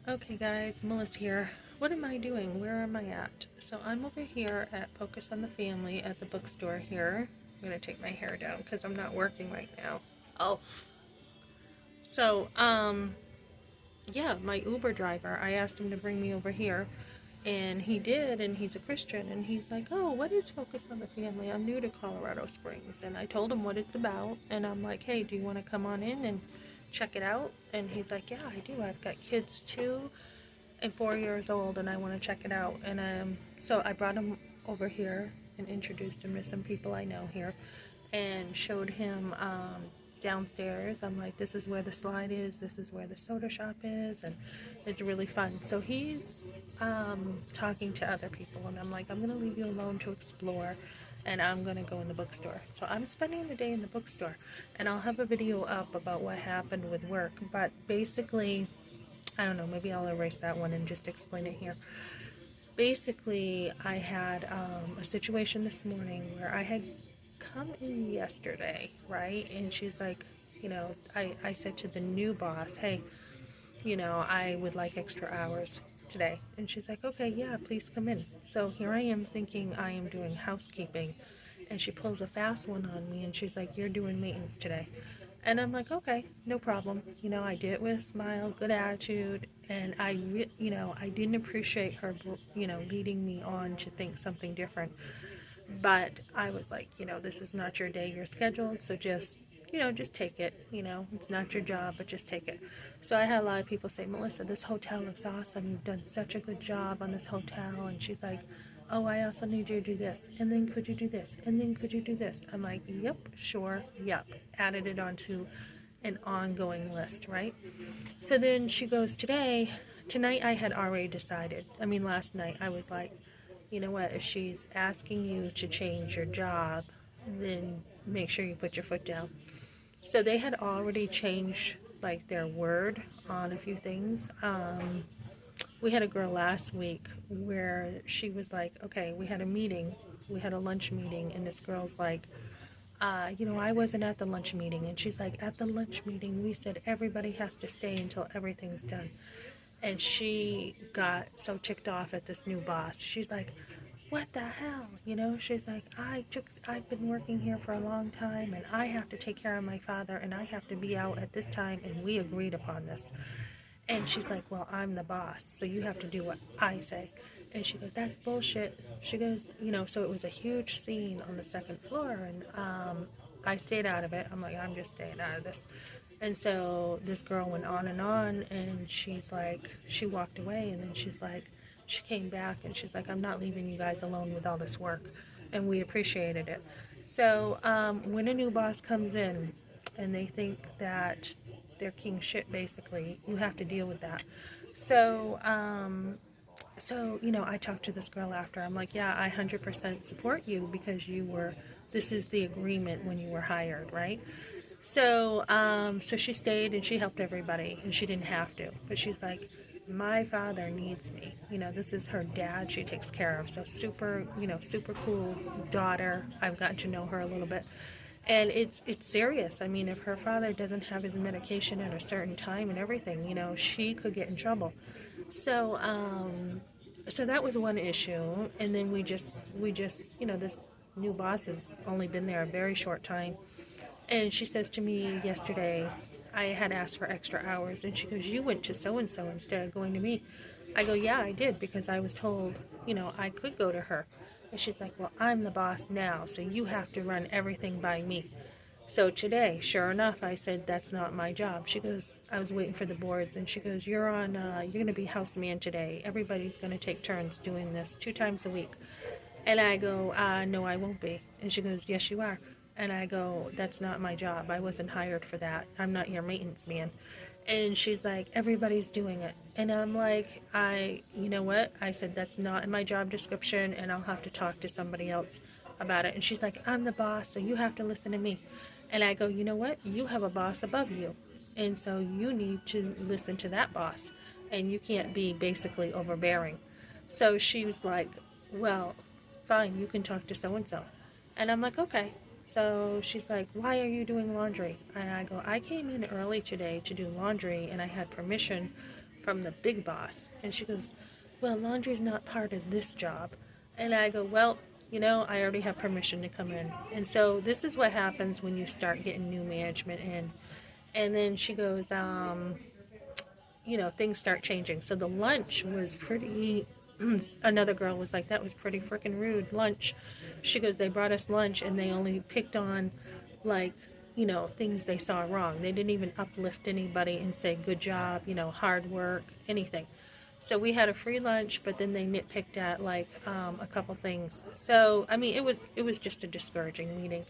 Okay guys, Melissa here. What am I doing? Where am I at? So I'm over here at Focus on the Family at the bookstore here. I'm going to take my hair down because I'm not working right now. Oh. So, yeah, my Uber driver, I asked him to bring me over here. And he did, and he's a Christian. And he's like, oh, what is Focus on the Family? I'm new to Colorado Springs. And I told him what it's about. And I'm like, hey, do you want to come on in and check it out? And he's like, yeah, I do. I've got kids too and 4 years old, and I want to check it out. And so I brought him over here and introduced him to some people I know here, and showed him downstairs. I'm like, this is where the slide is, this is where the soda shop is, and it's really fun. So he's talking to other people, and I'm like, I'm gonna leave you alone to explore, and I'm gonna go in the bookstore. So I'm spending the day in the bookstore, and I'll have a video up about what happened with work. But basically, I don't know, maybe I'll erase that one and just explain it here. Basically, I had a situation this morning where I had come in yesterday, right? And she's like, I said to the new boss, hey, I would like extra hours today. And she's like, okay, yeah, please come in. So here I am thinking I am doing housekeeping. And she pulls a fast one on me and she's like, you're doing maintenance today. And I'm like, okay, no problem. I did it with a smile, good attitude, and I didn't appreciate her, leading me on to think something different. But I was like, this is not your day, you're scheduled, so just take it. It's not your job, but just take it. So I had a lot of people say, Melissa, this hotel looks awesome. You've done such a good job on this hotel. And she's like, oh, I also need you to do this. And then could you do this? And then could you do this? I'm like, yep, sure, yep. Added it onto an ongoing list, right? So then she goes, tonight I had already decided. Last night I was like, you know what, if she's asking you to change your job, then make sure you put your foot down. So they had already changed like their word on a few things. We had a girl last week where she was like, okay, we had a lunch meeting, and this girl's like, I wasn't at the lunch meeting. And she's like, at the lunch meeting, we said everybody has to stay until everything's done. And she got so ticked off at this new boss. She's like, what the hell? She's like, I've been working here for a long time, and I have to take care of my father, and I have to be out at this time, and we agreed upon this. And she's like, well, I'm the boss, so you have to do what I say. And she goes, that's bullshit. She goes, so it was a huge scene on the second floor, and I stayed out of it. I'm like, I'm just staying out of this. And so this girl went on, and she's like, she walked away, and then she came back, and she's like, I'm not leaving you guys alone with all this work. And we appreciated it. So when a new boss comes in and they think that they're king shit, basically, you have to deal with that. So, I talked to this girl after. I'm like, yeah, I 100% support you because this is the agreement when you were hired, right? So she stayed and she helped everybody, and she didn't have to. But she's like, my father needs me. This is her dad she takes care of. So super cool daughter. I've gotten to know her a little bit. And it's serious. If her father doesn't have his medication at a certain time and everything, she could get in trouble. So, so that was one issue. And then we just, this new boss has only been there a very short time. And she says to me yesterday, I had asked for extra hours, and she goes, you went to so-and-so instead of going to me. I go, yeah, I did, because I was told, I could go to her. And she's like, well, I'm the boss now, so you have to run everything by me. So today, sure enough, I said, that's not my job. She goes, I was waiting for the boards, and she goes, you're going to be house man today. Everybody's going to take turns doing this 2 times a week. And I go, no, I won't be. And she goes, yes, you are. And I go, that's not my job. I wasn't hired for that. I'm not your maintenance man. And she's like, everybody's doing it. And I'm like, you know what? I said, that's not in my job description, and I'll have to talk to somebody else about it. And she's like, I'm the boss, so you have to listen to me. And I go, you know what? You have a boss above you. And so you need to listen to that boss. And you can't be basically overbearing. So she was like, well, fine, you can talk to so-and-so. And I'm like, okay. So she's like, why are you doing laundry? And I go, I came in early today to do laundry, and I had permission from the big boss. And she goes, well, laundry's not part of this job. And I go, well, I already have permission to come in. And so this is what happens when you start getting new management in. And then she goes, things start changing. So the lunch was pretty. Another girl was like, that was pretty freaking rude. Lunch. She goes, they brought us lunch and they only picked on, like, things they saw wrong. They didn't even uplift anybody and say, good job, hard work, anything. So we had a free lunch, but then they nitpicked at, like, a couple things. So, I mean, it was just a discouraging meeting.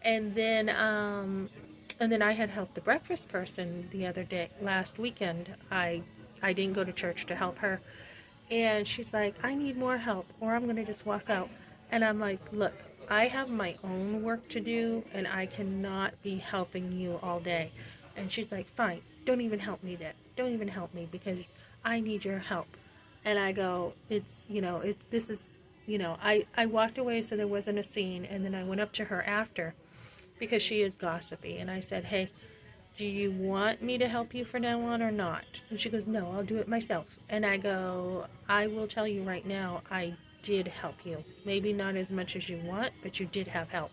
And then, I had helped the breakfast person the other day, last weekend. I didn't go to church to help her. And she's like, I need more help or I'm going to just walk out. And I'm like, look, I have my own work to do and I cannot be helping you all day. And she's like, fine, don't even help me then. Don't even help me because I need your help. And I go, I walked away so there wasn't a scene. And then I went up to her after because she is gossipy. And I said, hey, do you want me to help you from now on or not? And she goes, no, I'll do it myself. And I go, I will tell you right now, I did help you. Maybe not as much as you want, but you did have help.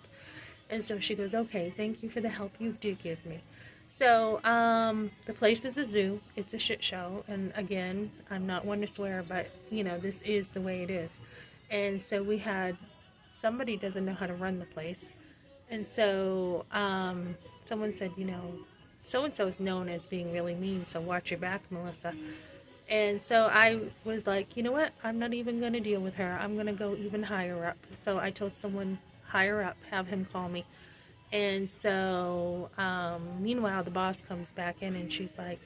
And so she goes, okay, thank you for the help you did give me. So the place is a zoo. It's a shit show. And again, I'm not one to swear, but, this is the way it is. And so we had, somebody doesn't know how to run the place. And so someone said, so-and-so is known as being really mean, so watch your back, Melissa. And so I was like, you know what? I'm not even going to deal with her. I'm going to go even higher up. So I told someone higher up, have him call me. And so, meanwhile, the boss comes back in and she's like,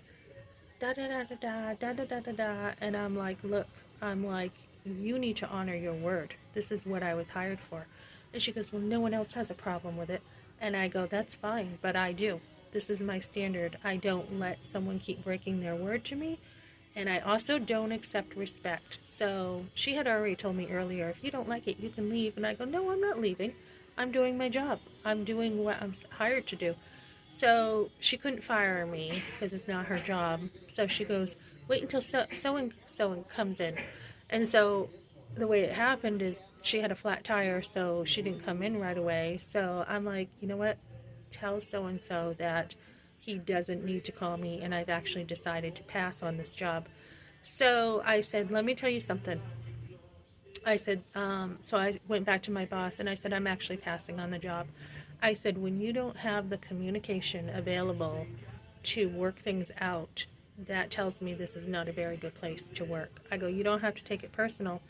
da-da-da-da-da, da-da-da-da-da. And I'm like, look, you need to honor your word. This is what I was hired for. And she goes, well, no one else has a problem with it. And I go, that's fine, but I do. This is my standard. I don't let someone keep breaking their word to me. And I also don't accept respect. So she had already told me earlier, if you don't like it, you can leave. And I go, no, I'm not leaving. I'm doing my job. I'm doing what I'm hired to do. So she couldn't fire me because it's not her job. So she goes, wait until so-and-so comes in. And so the way it happened is she had a flat tire, so she didn't come in right away. So I'm like, you know what? Tell so-and-so that he doesn't need to call me, and I've actually decided to pass on this job. So I said, let me tell you something. I said, so I went back to my boss, and I said, I'm actually passing on the job. I said, when you don't have the communication available to work things out, that tells me this is not a very good place to work. I go, you don't have to take it personal.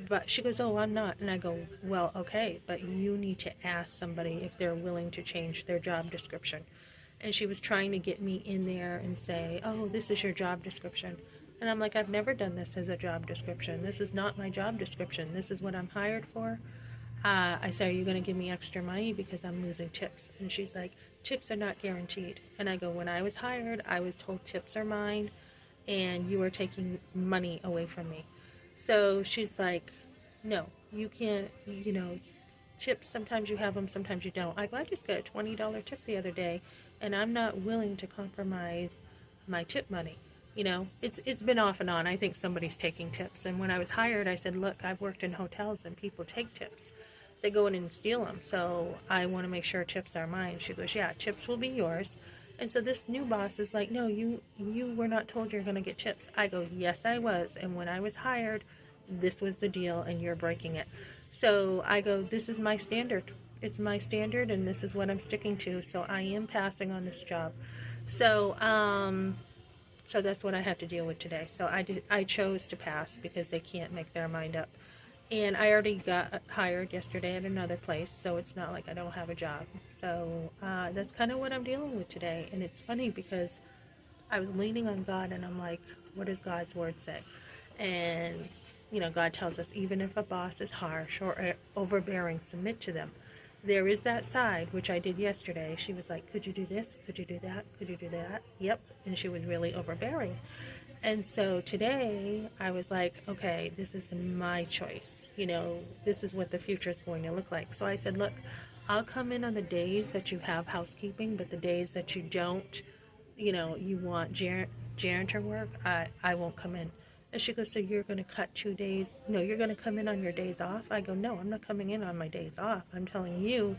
But she goes, oh, I'm not. And I go, well, okay, but you need to ask somebody if they're willing to change their job description. And she was trying to get me in there and say, oh, this is your job description. And I'm like, I've never done this as a job description. This is not my job description. This is what I'm hired for. I said, are you going to give me extra money because I'm losing tips? And she's like, tips are not guaranteed. And I go, when I was hired, I was told tips are mine and you are taking money away from me. So she's like, no, you can't, tips, sometimes you have them, sometimes you don't. I go, I just got a $20 tip the other day, and I'm not willing to compromise my tip money. It's been off and on. I think somebody's taking tips. And when I was hired, I said, look, I've worked in hotels and people take tips. They go in and steal them. So I want to make sure tips are mine. She goes, yeah, tips will be yours. And so this new boss is like, no, you were not told you're going to get tips. I go, yes, I was. And when I was hired, this was the deal and you're breaking it. So I go, this is my standard. It's my standard and this is what I'm sticking to. So I am passing on this job. So, so that's what I had to deal with today. So I chose to pass because they can't make their mind up. And I already got hired yesterday at another place, so it's not like I don't have a job. So that's kind of what I'm dealing with today. And it's funny because I was leaning on God and I'm like, what does God's word say? And, God tells us even if a boss is harsh or overbearing, submit to them. There is that side, which I did yesterday. She was like, could you do this? Could you do that? Could you do that? Yep. And she was really overbearing. And so today I was like, okay, this is my choice. This is what the future is going to look like. So I said, look, I'll come in on the days that you have housekeeping, but the days that you don't, you want janitor work, I won't come in. And she goes, so you're going to cut 2 days? No, you're going to come in on your days off? I go, no, I'm not coming in on my days off. I'm telling you,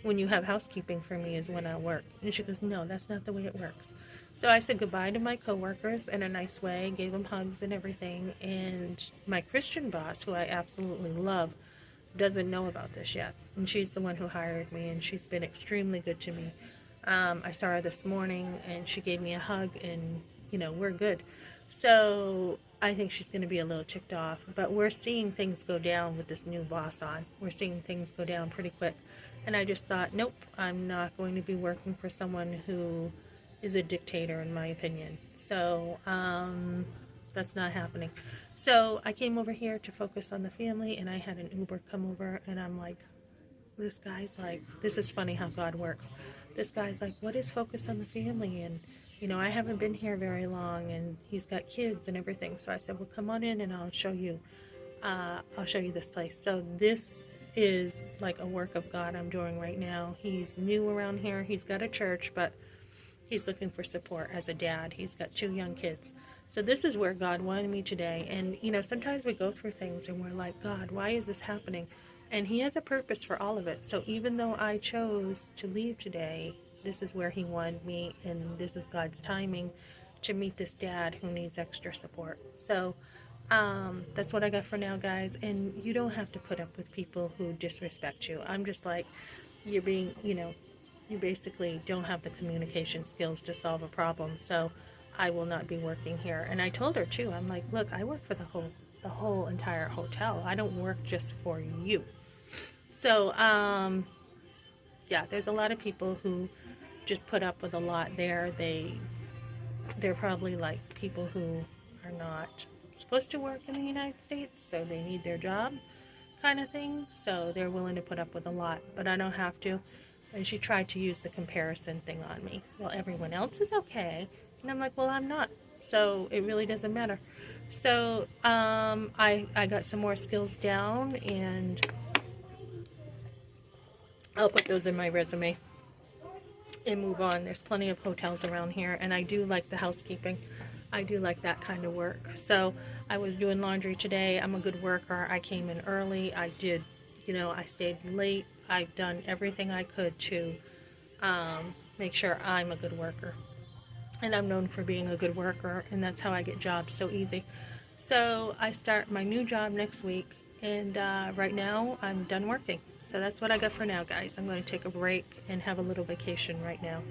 when you have housekeeping for me is when I work. And she goes, no, that's not the way it works. So I said goodbye to my coworkers in a nice way, gave them hugs and everything. And my Christian boss, who I absolutely love, doesn't know about this yet. And she's the one who hired me, and she's been extremely good to me. I saw her this morning, and she gave me a hug, and, we're good. So I think she's going to be a little ticked off. But we're seeing things go down with this new boss on. We're seeing things go down pretty quick. And I just thought, nope, I'm not going to be working for someone who is a dictator, in my opinion. So that's not happening. So I came over here to focus on the family, and I had an Uber come over, and I'm like, this guy's like, this is funny how God works. This guy's like, what is focus on the family? And, I haven't been here very long, and he's got kids and everything. So I said, well, come on in and I'll show you this place. So this is like a work of God I'm doing right now. He's new around here. He's got a church, but he's looking for support as a dad. He's got 2 young kids. So this is where God wanted me today. And, sometimes we go through things and we're like, God, why is this happening? And he has a purpose for all of it. So even though I chose to leave today, this is where he wanted me, and this is God's timing to meet this dad who needs extra support. So that's what I got for now, guys. And you don't have to put up with people who disrespect you. I'm just like, you're being, you basically don't have the communication skills to solve a problem. So I will not be working here. And I told her too, I'm like, look, I work for the whole entire hotel. I don't work just for you. So, yeah, there's a lot of people who just put up with a lot there. They're probably like people who are not supposed to work in the United States, so they need their job kind of thing. So they're willing to put up with a lot, but I don't have to. And she tried to use the comparison thing on me. Well, everyone else is okay. And I'm like, well, I'm not. So it really doesn't matter. So I got some more skills down, and I'll put those in my resume and move on. There's plenty of hotels around here, and I do like the housekeeping. I do like that kind of work. So I was doing laundry today. I'm a good worker. I came in early. I did, I stayed late. I've done everything I could to make sure I'm a good worker. And I'm known for being a good worker, and that's how I get jobs so easy. So I start my new job next week, and right now I'm done working. So that's what I got for now, guys. I'm going to take a break and have a little vacation right now.